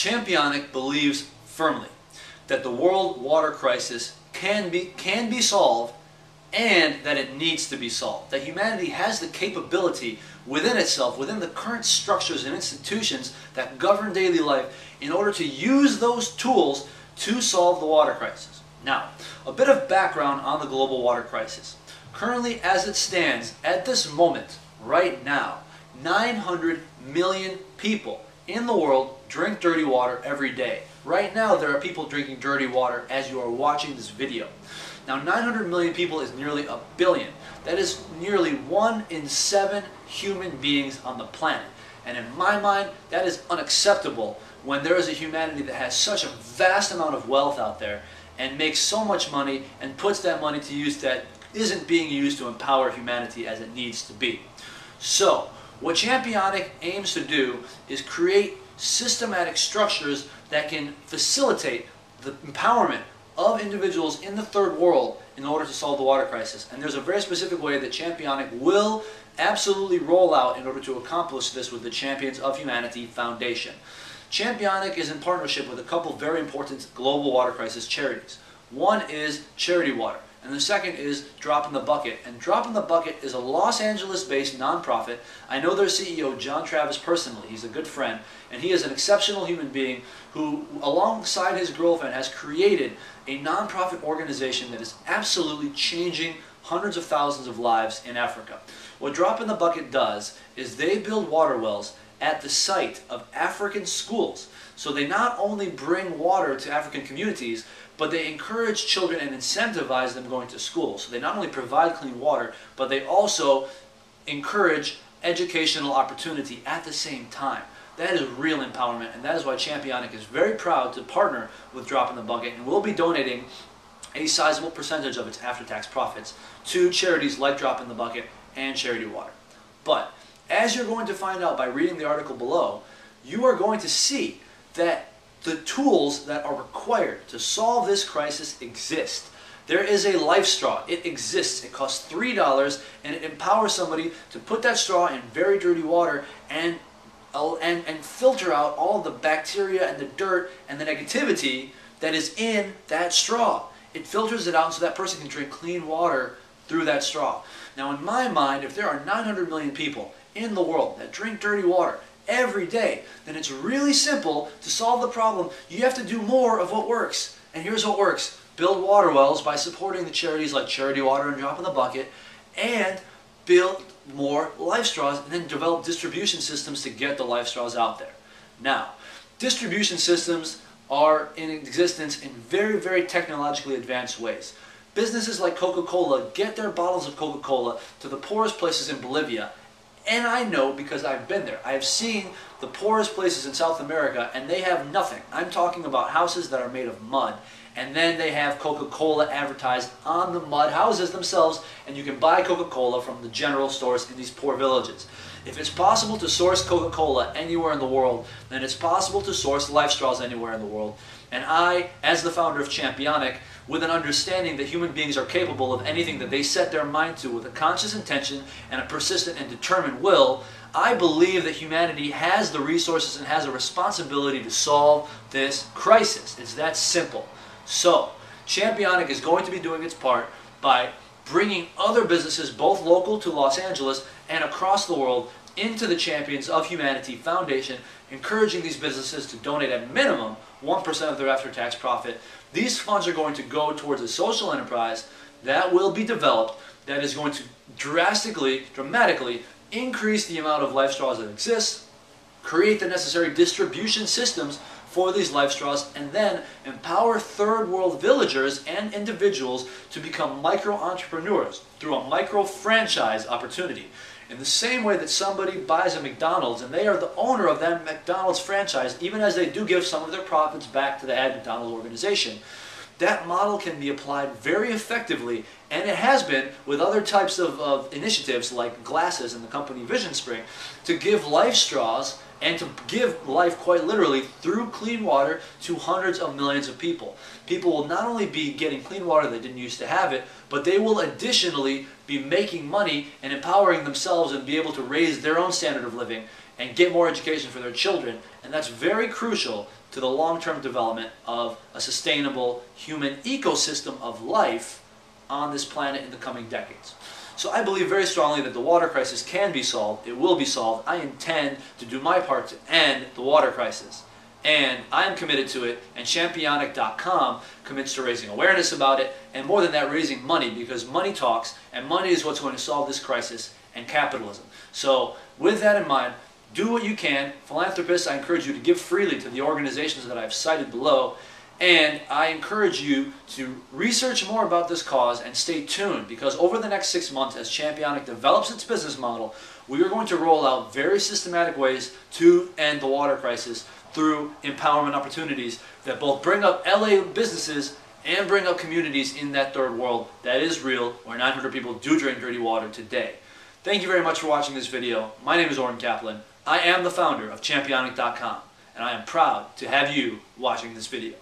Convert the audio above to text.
Championic believes firmly that the world water crisis can be solved, and that it needs to be solved. That humanity has the capability within itself, within the current structures and institutions that govern daily life, in order to use those tools to solve the water crisis. Now, a bit of background on the global water crisis. Currently, as it stands, at this moment, right now, 900 million people in the world drink dirty water every day. Right now, there are people drinking dirty water as you are watching this video. Now, 900 million people is nearly a billion. That is nearly 1 in 7 human beings on the planet. And in my mind, that is unacceptable when there is a humanity that has such a vast amount of wealth out there and makes so much money and puts that money to use that isn't being used to empower humanity as it needs to be. So, what Championic aims to do is create systematic structures that can facilitate the empowerment of individuals in the third world in order to solve the water crisis. And there's a very specific way that Championic will absolutely roll out in order to accomplish this with the Champions of Humanity Foundation. Championic is in partnership with a couple of very important global water crisis charities. One is Charity Water, and the second is Drop in the Bucket. And Drop in the Bucket is a Los Angeles-based nonprofit. I know their CEO, John Travis, personally. He's a good friend, and he is an exceptional human being who, alongside his girlfriend, has created a nonprofit organization that is absolutely changing hundreds of thousands of lives in Africa. What Drop in the Bucket does is they build water wells at the site of African schools. So they not only bring water to African communities, but they encourage children and incentivize them going to school. So they not only provide clean water, but they also encourage educational opportunity at the same time. That is real empowerment, and that is why Championic is very proud to partner with Drop in the Bucket, and will be donating a sizable percentage of its after-tax profits to charities like Drop in the Bucket and Charity Water. But as you're going to find out by reading the article below, you are going to see that the tools that are required to solve this crisis exist. There is a life straw. It exists. It costs $3, and it empowers somebody to put that straw in very dirty water and filter out all the bacteria and the dirt and the negativity that is in that straw. It filters it out so that person can drink clean water through that straw. Now, in my mind, if there are 900 million people in the world that drink dirty water every day, then it's really simple to solve the problem. You have to do more of what works. And here's what works. Build water wells by supporting the charities like Charity Water and Drop in the Bucket, and build more life straws, and then develop distribution systems to get the life straws out there. Now, distribution systems are in existence in very, very technologically advanced ways. Businesses like Coca-Cola get their bottles of Coca-Cola to the poorest places in Bolivia. And I know because I've been there. I have seen the poorest places in South America, and they have nothing. I'm talking about houses that are made of mud. And then they have Coca-Cola advertised on the mud houses themselves, and you can buy Coca-Cola from the general stores in these poor villages. If it's possible to source Coca-Cola anywhere in the world, then it's possible to source life straws anywhere in the world. And I, as the founder of Championic, with an understanding that human beings are capable of anything that they set their mind to with a conscious intention and a persistent and determined will, I believe that humanity has the resources and has a responsibility to solve this crisis. It's that simple. So, Championic is going to be doing its part by bringing other businesses, both local to Los Angeles and across the world, into the Champions of Humanity Foundation, encouraging these businesses to donate at minimum 1% of their after-tax profit. These funds are going to go towards a social enterprise that will be developed that is going to dramatically increase the amount of life straws that exist, create the necessary distribution systems for these life straws, and then empower third world villagers and individuals to become micro-entrepreneurs through a micro-franchise opportunity. In the same way that somebody buys a McDonald's and they are the owner of that McDonald's franchise, even as they do give some of their profits back to the Ad McDonald's organization, that model can be applied very effectively, and it has been with other types of initiatives like glasses and the company Vision Spring, to give life straws and to give life quite literally through clean water to hundreds of millions of people. People will not only be getting clean water that didn't used to have it, but they will additionally be making money and empowering themselves and be able to raise their own standard of living and get more education for their children, and that's very crucial to the long-term development of a sustainable human ecosystem of life on this planet in the coming decades. So I believe very strongly that the water crisis can be solved. It will be solved. I intend to do my part to end the water crisis. And I am committed to it, and Championic.com commits to raising awareness about it, and more than that, raising money, because money talks, and money is what's going to solve this crisis and capitalism. So with that in mind, do what you can. Philanthropists, I encourage you to give freely to the organizations that I've cited below, and I encourage you to research more about this cause and stay tuned, because over the next 6 months, as Championic develops its business model, we are going to roll out very systematic ways to end the water crisis through empowerment opportunities that both bring up LA businesses and bring up communities in that third world that is real, where 900 people do drink dirty water today. Thank you very much for watching this video. My name is Auren Kaplan. I am the founder of Championic.com, and I am proud to have you watching this video.